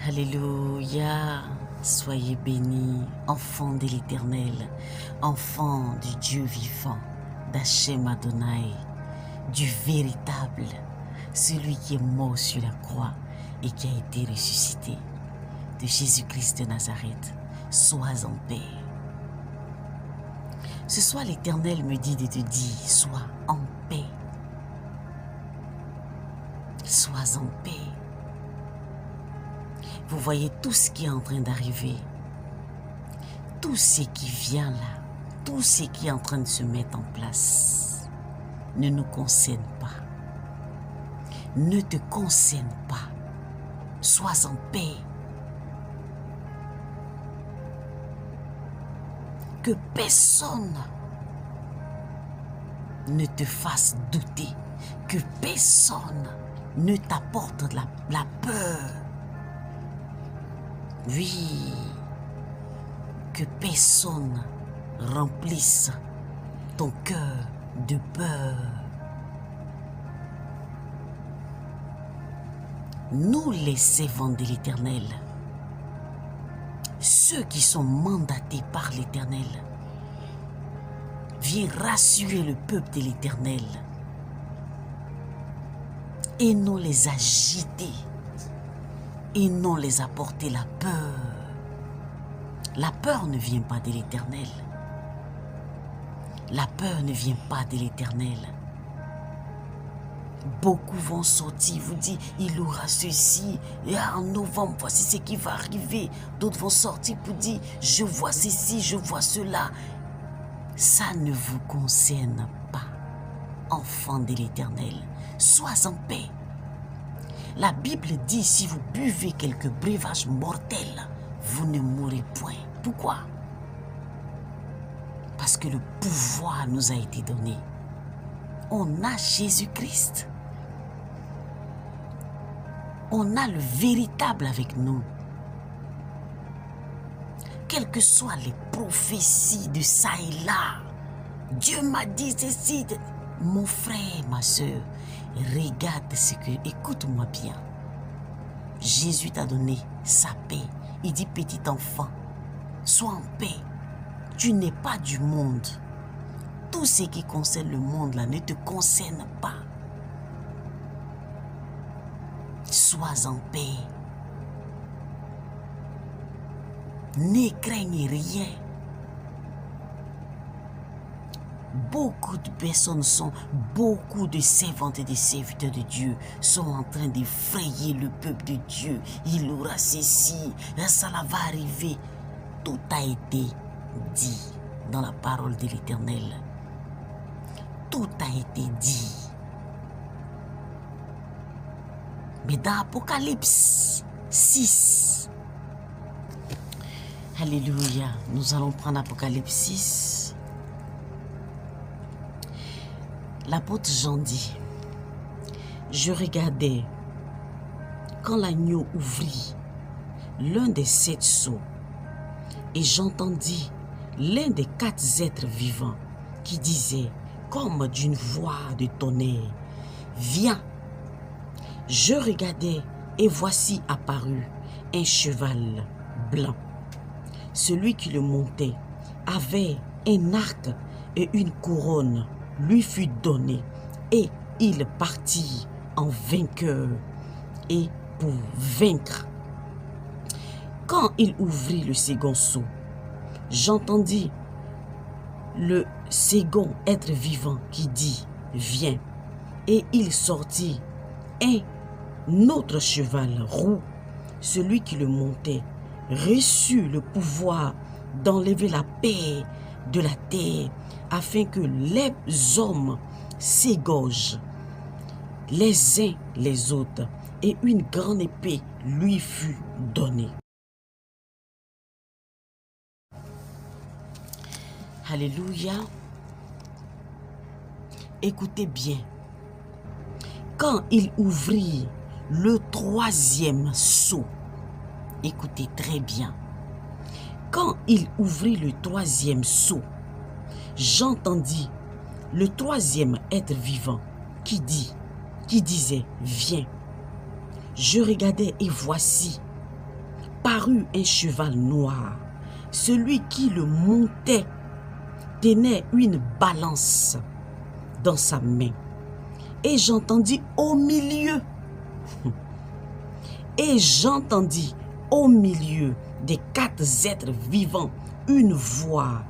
Alléluia, soyez bénis, enfants de l'Éternel, enfants du Dieu vivant, d'Hachem Adonai, du véritable, celui qui est mort sur la croix et qui a été ressuscité, de Jésus-Christ de Nazareth. Sois en paix. Ce soir, l'Éternel me dit de te dire, sois en paix. Sois en paix. Vous voyez tout ce qui est en train d'arriver, tout ce qui vient là, tout ce qui est en train de se mettre en place, ne nous concerne pas, ne te concerne pas. Sois en paix. Que personne ne te fasse douter, que personne ne t'apporte la peur. Oui, que personne remplisse ton cœur de peur. Nous, les servants de l'Éternel, ceux qui sont mandatés par l'Éternel, viennent rassurer le peuple de l'Éternel et non les agiter et non les apporter la peur. La peur ne vient pas de l'Éternel. La peur ne vient pas de l'Éternel. Beaucoup vont sortir, vous dire, il aura ceci, et en novembre, voici ce qui va arriver. D'autres vont sortir pour dire, je vois ceci, je vois cela. Ça ne vous concerne pas, enfants de l'Éternel. Sois en paix. La Bible dit, si vous buvez quelques breuvages mortels, vous ne mourrez point. Pourquoi? Parce que le pouvoir nous a été donné. On a Jésus-Christ. On a le véritable avec nous. Quelles que soient les prophéties de ça et là, Dieu m'a dit ceci. Mon frère, ma soeur, regarde ce que... Écoute-moi bien. Jésus t'a donné sa paix. Il dit, petit enfant, sois en paix. Tu n'es pas du monde. Tout ce qui concerne le monde là ne te concerne pas. Sois en paix. Ne craignez rien. Beaucoup de personnes beaucoup de servantes et de serviteurs de Dieu sont en train d'effrayer le peuple de Dieu. Il aura ceci, ça va arriver. Tout a été dit dans la parole de l'Éternel. Tout a été dit. Mais dans Apocalypse 6, Alléluia, nous allons prendre Apocalypse 6. L'apôtre Jean dit, je regardais quand l'agneau ouvrit l'un des 7 sceaux et j'entendis l'un des 4 êtres vivants qui disait comme d'une voix de tonnerre, viens. Je regardais et voici apparu un cheval blanc. Celui qui le montait avait un arc et une couronne lui fut donné et il partit en vainqueur et pour vaincre. Quand il ouvrit le second sceau, j'entendis le second être vivant qui dit, viens. Et il sortit un autre cheval roux. Celui qui le montait reçut le pouvoir d'enlever la paix de la terre, afin que les hommes s'égorgent les uns les autres, et une grande épée lui fut donnée. Alléluia. Écoutez bien. Quand il ouvrit le 3e sceau, écoutez très bien. Quand il ouvrit le 3e sceau, j'entendis le 3e être vivant qui disait, viens. Je regardais et voici apparut un cheval noir. Celui qui le montait tenait une balance dans sa main. Et j'entendis au milieu, des 4 êtres vivants une voix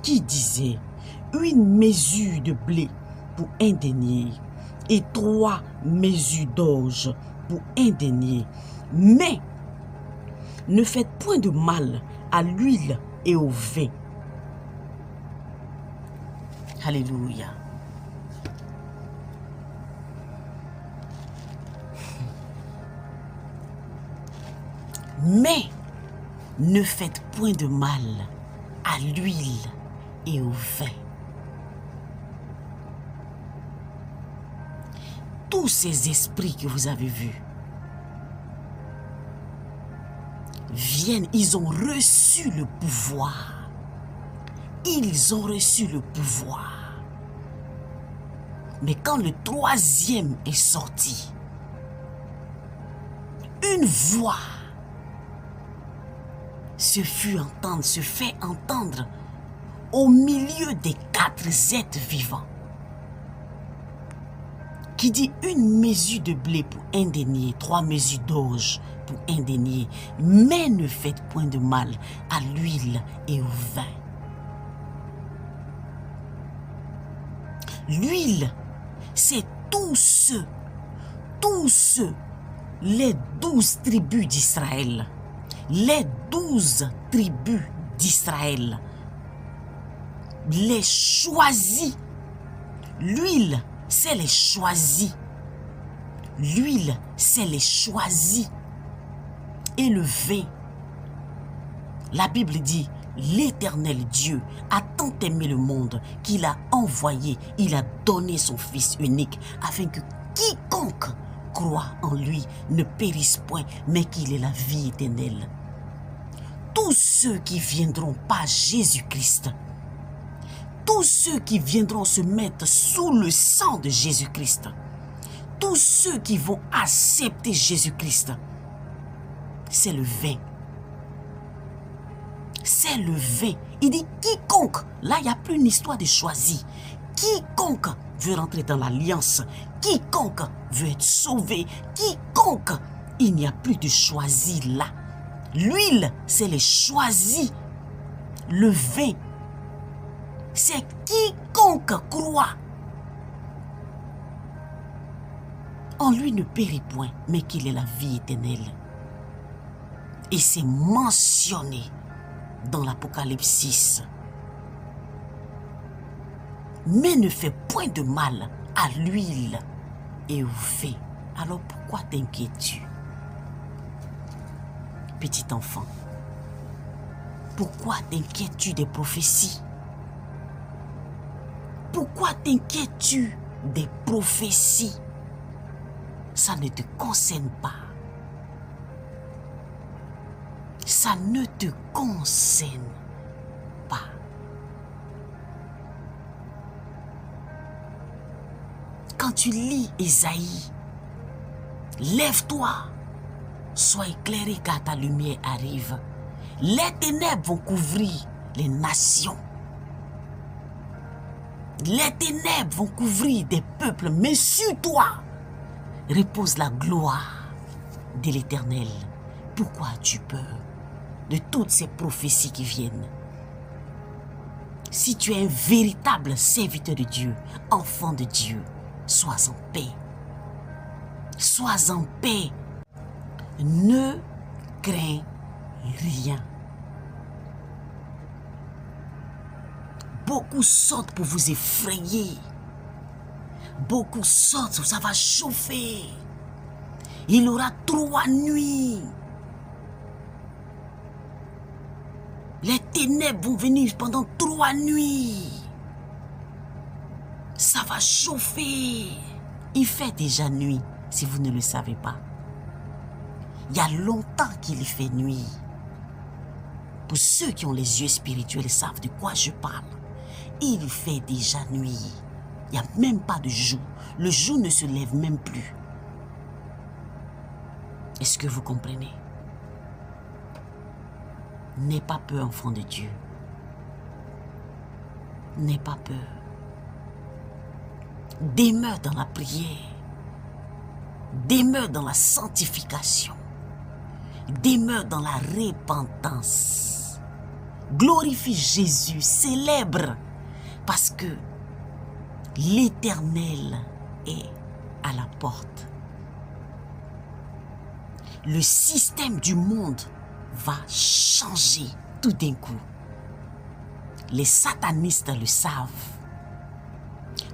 qui disait: une mesure de blé pour un denier et 3 mesures d'orge pour un denier. Mais ne faites point de mal à l'huile et au vin. Alléluia. Mais ne faites point de mal à l'huile et au vin. Tous ces esprits que vous avez vus viennent, ils ont reçu le pouvoir. Ils ont reçu le pouvoir. Mais quand le 3e est sorti, une voix se fait entendre au milieu des 4 êtres vivants qui dit: une mesure de blé pour un denier, 3 mesures d'orge pour un denier, mais ne faites point de mal à l'huile et au vin. L'huile, c'est tous ceux, les 12 tribus d'Israël. Les 12 tribus d'Israël, les choisis. L'huile, c'est les choisis. L'huile, c'est les choisis. Et le vin, la Bible dit: l'Éternel Dieu a tant aimé le monde qu'il a envoyé, il a donné son Fils unique, afin que quiconque croit en lui ne périsse point, mais qu'il ait la vie éternelle. Tous ceux qui viendront par Jésus-Christ, tous ceux qui viendront se mettre sous le sang de Jésus-Christ, tous ceux qui vont accepter Jésus-Christ, c'est le vin. C'est le vin. Il dit quiconque, là il n'y a plus une histoire de choisi. Quiconque veut rentrer dans l'alliance, quiconque veut être sauvé, quiconque, il n'y a plus de choisi là. L'huile, c'est les choisis. Le vin, c'est quiconque croit. En lui ne périt point, mais qu'il ait la vie éternelle. Et c'est mentionné dans l'Apocalypse 6. Mais ne fais point de mal à l'huile et au vin. Alors pourquoi t'inquiètes-tu, petit enfant? Pourquoi t'inquiètes-tu des prophéties? Pourquoi t'inquiètes-tu des prophéties? Ça ne te concerne pas. Ça ne te concerne pas. Quand tu lis Ésaïe, lève-toi, sois éclairé car ta lumière arrive. Les ténèbres vont couvrir les nations. Les ténèbres vont couvrir des peuples, mais sur toi repose la gloire de l'Éternel. Pourquoi as-tu peur de toutes ces prophéties qui viennent? Si tu es un véritable serviteur de Dieu, enfant de Dieu, sois en paix. Sois en paix. Ne crains rien. Beaucoup sortent pour vous effrayer. Beaucoup sortent, ça va chauffer. Il aura 3 nuits. Les ténèbres vont venir pendant 3 nuits. Ça va chauffer. Il fait déjà nuit, si vous ne le savez pas. Il y a longtemps qu'il fait nuit. Pour ceux qui ont les yeux spirituels savent de quoi je parle. Il fait déjà nuit. Il n'y a même pas de jour. Le jour ne se lève même plus. Est-ce que vous comprenez? N'aie pas peur, enfant de Dieu. N'aie pas peur. Demeure dans la prière. Demeure dans la sanctification. Demeure dans la repentance. Glorifie Jésus, célèbre, parce que l'Éternel est à la porte. Le système du monde va changer tout d'un coup. Les satanistes le savent.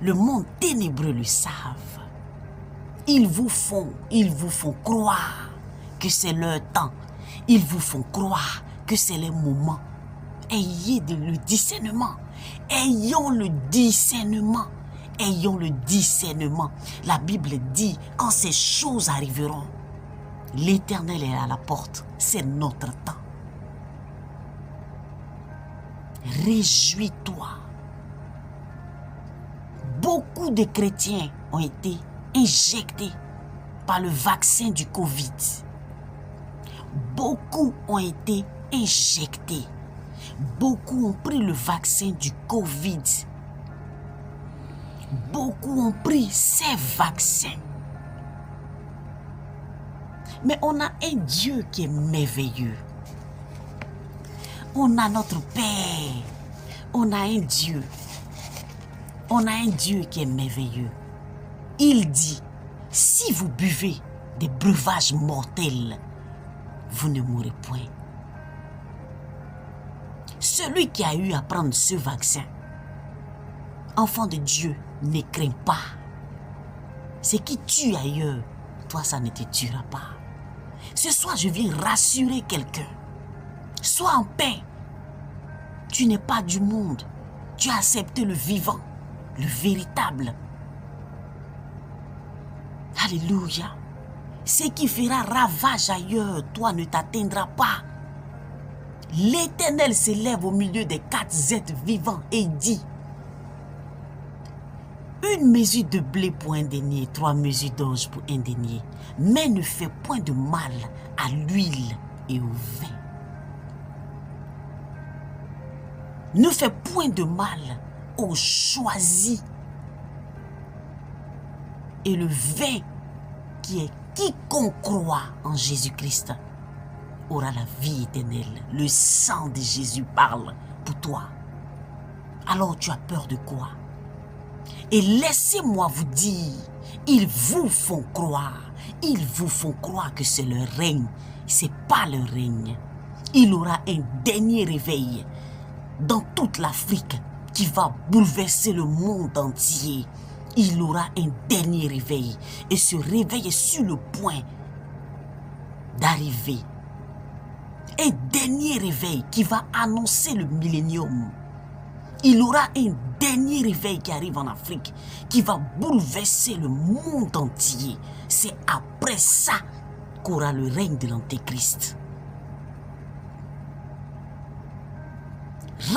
Le monde ténébreux le savent. Ils vous font croire que c'est leur temps. Ils vous font croire que c'est le moment. Ayez le discernement. Ayons le discernement. Ayons le discernement. La Bible dit, quand ces choses arriveront, l'Éternel est à la porte. C'est notre temps. Réjouis-toi. Beaucoup de chrétiens ont été injectés par le vaccin du Covid. Beaucoup ont été injectés. Beaucoup ont pris le vaccin du Covid. Beaucoup ont pris ces vaccins. Mais on a un Dieu qui est merveilleux. On a notre Père. On a un Dieu. On a un Dieu qui est merveilleux. Il dit, si vous buvez des breuvages mortels, vous ne mourrez point. Celui qui a eu à prendre ce vaccin, enfant de Dieu, ne crains pas. Ce qui tue ailleurs, toi, ça ne te tuera pas. Ce soir, je viens rassurer quelqu'un. Sois en paix. Tu n'es pas du monde. Tu as accepté le vivant, le véritable. Alléluia. Ce qui fera ravage ailleurs, toi, ne t'atteindra pas. L'Éternel s'élève au milieu des 4 êtres vivants et dit, une mesure de blé pour un denier, 3 mesures d'orge pour un denier, mais ne fais point de mal à l'huile et au vin. Ne fais point de mal au choisi et le vin qui est quiconque croit en Jésus-Christ aura la vie éternelle. Le sang de Jésus parle pour toi. Alors tu as peur de quoi? Et laissez-moi vous dire, ils vous font croire que c'est leur règne. C'est pas leur règne. Il aura un dernier réveil dans toute l'Afrique qui va bouleverser le monde entier. Il aura un dernier réveil. Et ce réveil est sur le point d'arriver. Un dernier réveil qui va annoncer le millénium. Il aura un dernier réveil qui arrive en Afrique, qui va bouleverser le monde entier. C'est après ça qu'aura le règne de l'Antéchrist.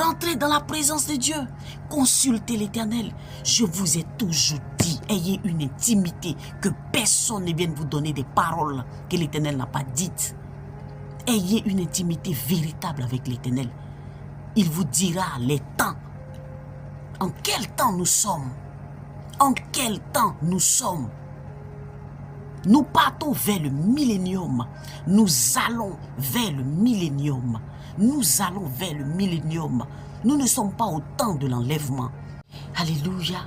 Rentrez dans la présence de Dieu. Consultez l'Éternel. Je vous ai toujours dit, ayez une intimité, que personne ne vienne vous donner des paroles que l'Éternel n'a pas dites. Ayez une intimité véritable avec l'Éternel. Il vous dira les temps. En quel temps nous sommes? En quel temps nous sommes? Nous partons vers le millénium. Nous allons vers le millénium. Nous allons vers le millénium. Nous ne sommes pas au temps de l'enlèvement. Alléluia.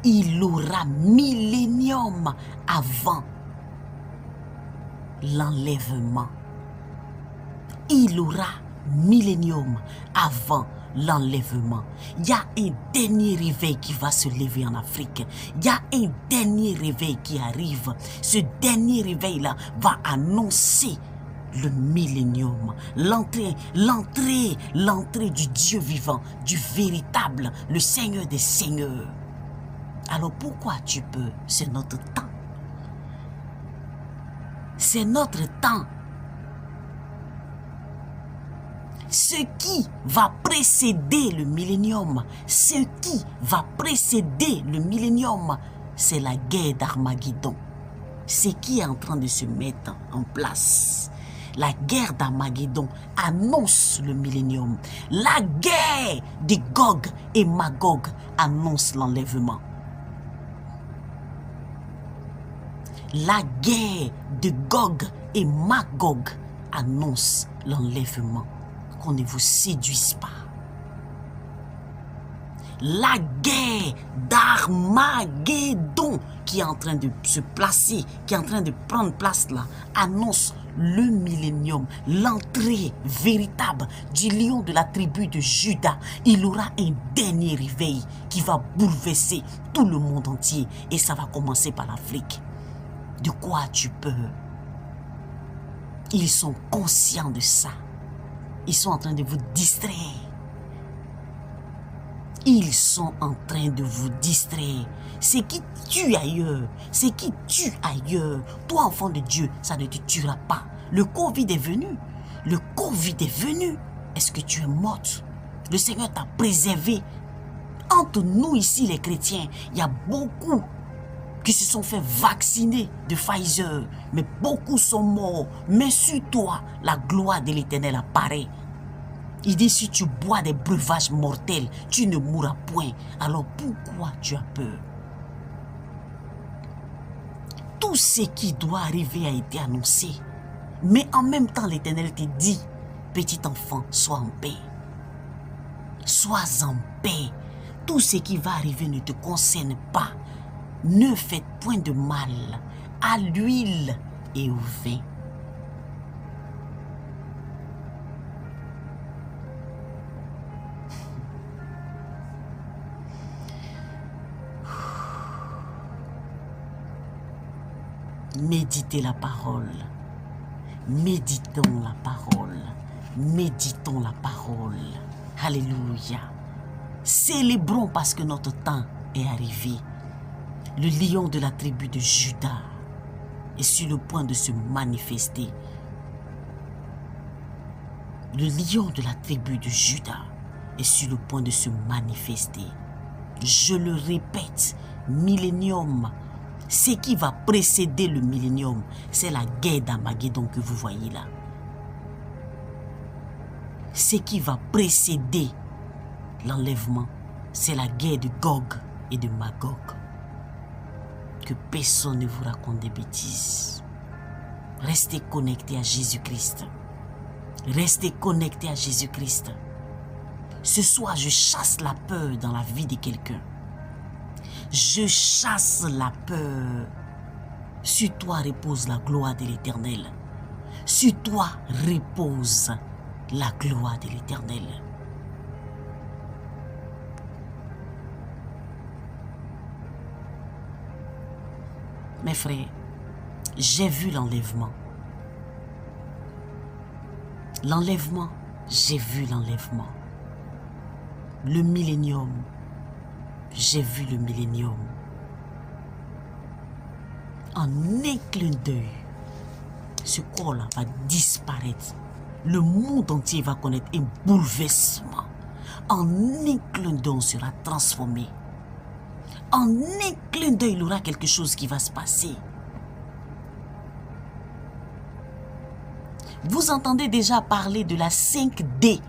Il aura millénium avant l'enlèvement. Il aura millénium avant l'enlèvement. Il y a un dernier réveil qui va se lever en Afrique. Il y a un dernier réveil qui arrive. Ce dernier réveil-là va annoncer le millénium. L'entrée du Dieu vivant, du véritable, le Seigneur des Seigneurs. Alors pourquoi tu peux? C'est notre temps. C'est notre temps. Ce qui va précéder le millénium, c'est la guerre d'Armageddon. Ce qui est en train de se mettre en place. La guerre d'Armageddon annonce le millénium. La guerre de Gog et Magog annonce l'enlèvement. La guerre de Gog et Magog annonce l'enlèvement. Qu'on ne vous séduise pas. La guerre d'Armageddon qui est en train de se placer, qui est en train de prendre place là, annonce le millénium, l'entrée véritable du lion de la tribu de Juda. Il aura un dernier réveil qui va bouleverser tout le monde entier et ça va commencer par l'Afrique. De quoi as-tu peur? Ils sont conscients de ça. Ils sont en train de vous distraire. Ils sont en train de vous distraire. Ce qui tue ailleurs, ce qui tue ailleurs, toi enfant de Dieu, ça ne te tuera pas. Le Covid est venu. Le Covid est venu. Est-ce que tu es morte? Le Seigneur t'a préservé. Entre nous ici les chrétiens, il y a beaucoup qui se sont fait vacciner de Pfizer, mais beaucoup sont morts. Mais sur toi, la gloire de l'Éternel apparaît. Il dit, si tu bois des breuvages mortels, tu ne mourras point. Alors pourquoi tu as peur? Tout ce qui doit arriver a été annoncé. Mais en même temps, l'Éternel te dit, petit enfant, sois en paix. Sois en paix. Tout ce qui va arriver ne te concerne pas. Ne faites point de mal à l'huile et au vin. Méditez la parole. Méditons la parole. Méditons la parole. Alléluia. Célébrons parce que notre temps est arrivé. Le lion de la tribu de Juda est sur le point de se manifester. Le lion de la tribu de Juda est sur le point de se manifester. Je le répète, millénium. Ce qui va précéder le millénium, c'est la guerre d'Armageddon que vous voyez là. Ce qui va précéder l'enlèvement, c'est la guerre de Gog et de Magog. Que personne ne vous raconte des bêtises. Restez connectés à Jésus-Christ. Restez connectés à Jésus-Christ. Ce soir, je chasse la peur dans la vie de quelqu'un. Je chasse la peur. Sur toi repose la gloire de l'Éternel. Sur toi repose la gloire de l'Éternel. Mes frères, j'ai vu l'enlèvement. L'enlèvement, j'ai vu l'enlèvement. Le millénium, j'ai vu le millénium. En un clin d'œil, ce corps-là va disparaître. Le monde entier va connaître un bouleversement. En un clin d'œil, on sera transformé. En un clin d'œil, il y aura quelque chose qui va se passer. Vous entendez déjà parler de la 5D.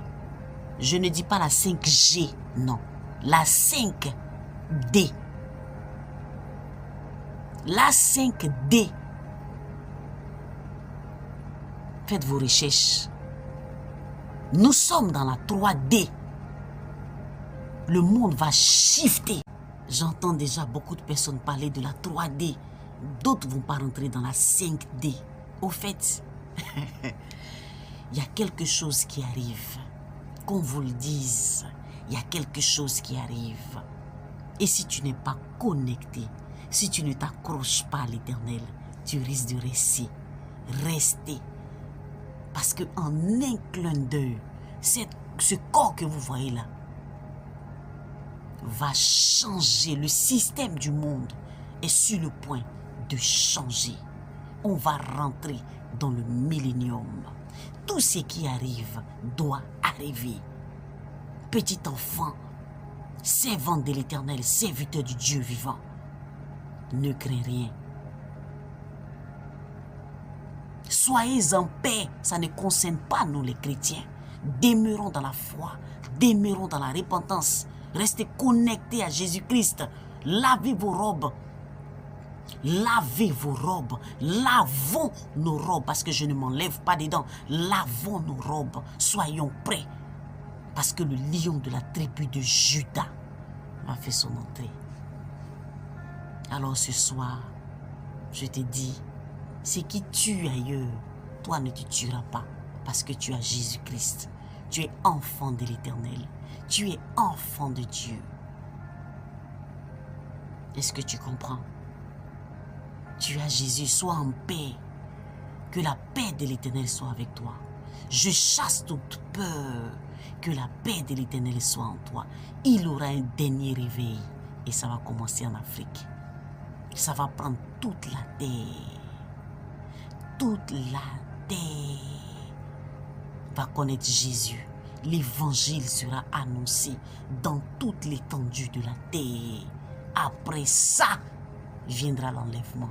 Je ne dis pas la 5G, non. La 5D. La 5D. Faites vos recherches. Nous sommes dans la 3D. Le monde va shifter. J'entends déjà beaucoup de personnes parler de la 3D. D'autres vont pas rentrer dans la 5D. Au fait, il y a quelque chose qui arrive. Qu'on vous le dise, il y a quelque chose qui arrive. Et si tu n'es pas connecté, si tu ne t'accroches pas à l'Éternel, tu risques de rester. Parce qu'en un clin d'œil, ce corps que vous voyez là va changer. Le système du monde est sur le point de changer. On va rentrer dans le millénium. Tout ce qui arrive doit arriver. Petit enfant, servant de l'Éternel, serviteur du Dieu vivant, ne crains rien. Soyez en paix. Ça ne concerne pas nous les chrétiens. Demeurons dans la foi. Demeurons dans la repentance. Restez connectés à Jésus-Christ. Lavez vos robes. Lavez vos robes. Lavons nos robes. Parce que je ne m'enlève pas dedans. Lavons nos robes. Soyons prêts. Parce que le lion de la tribu de Juda a fait son entrée. Alors ce soir, je te dis, ce qui tue ailleurs, toi ne te tueras pas. Parce que tu as Jésus-Christ. Tu es enfant de l'Éternel. Tu es enfant de Dieu. Est-ce que tu comprends? Tu as Jésus, sois en paix. Que la paix de l'Éternel soit avec toi. Je chasse toute peur. Que la paix de l'Éternel soit en toi. Il aura un dernier réveil. Et ça va commencer en Afrique. Ça va prendre toute la terre. Toute la terre va connaître Jésus. L'évangile sera annoncé dans toute l'étendue de la terre. Après ça, viendra l'enlèvement.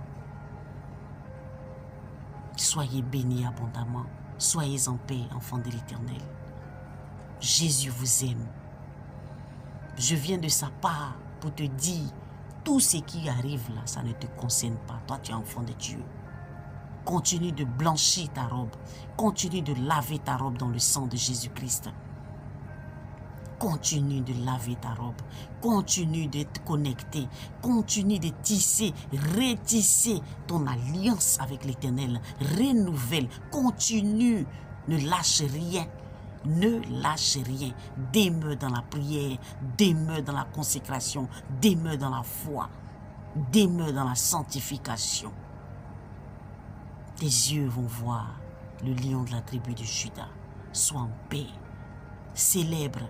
Soyez bénis abondamment. Soyez en paix, enfants de l'Éternel. Jésus vous aime. Je viens de sa part pour te dire, tout ce qui arrive là, ça ne te concerne pas. Toi, tu es enfant de Dieu. Continue de blanchir ta robe. Continue de laver ta robe dans le sang de Jésus-Christ. Continue de laver ta robe. Continue d'être connecté. Continue de tisser, retisser ton alliance avec l'Éternel. Renouvelle. Continue. Ne lâche rien. Ne lâche rien. Demeure dans la prière. Demeure dans la consécration. Demeure dans la foi. Demeure dans la sanctification. Tes yeux vont voir le lion de la tribu de Juda. Sois en paix. Célèbre.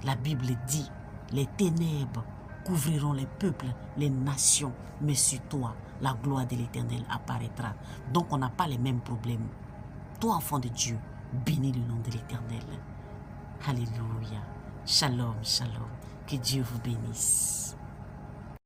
La Bible dit, les ténèbres couvriront les peuples, les nations, mais sur toi, la gloire de l'Éternel apparaîtra. Donc on n'a pas les mêmes problèmes. Toi, enfant de Dieu, bénis le nom de l'Éternel. Alléluia. Shalom, shalom. Que Dieu vous bénisse.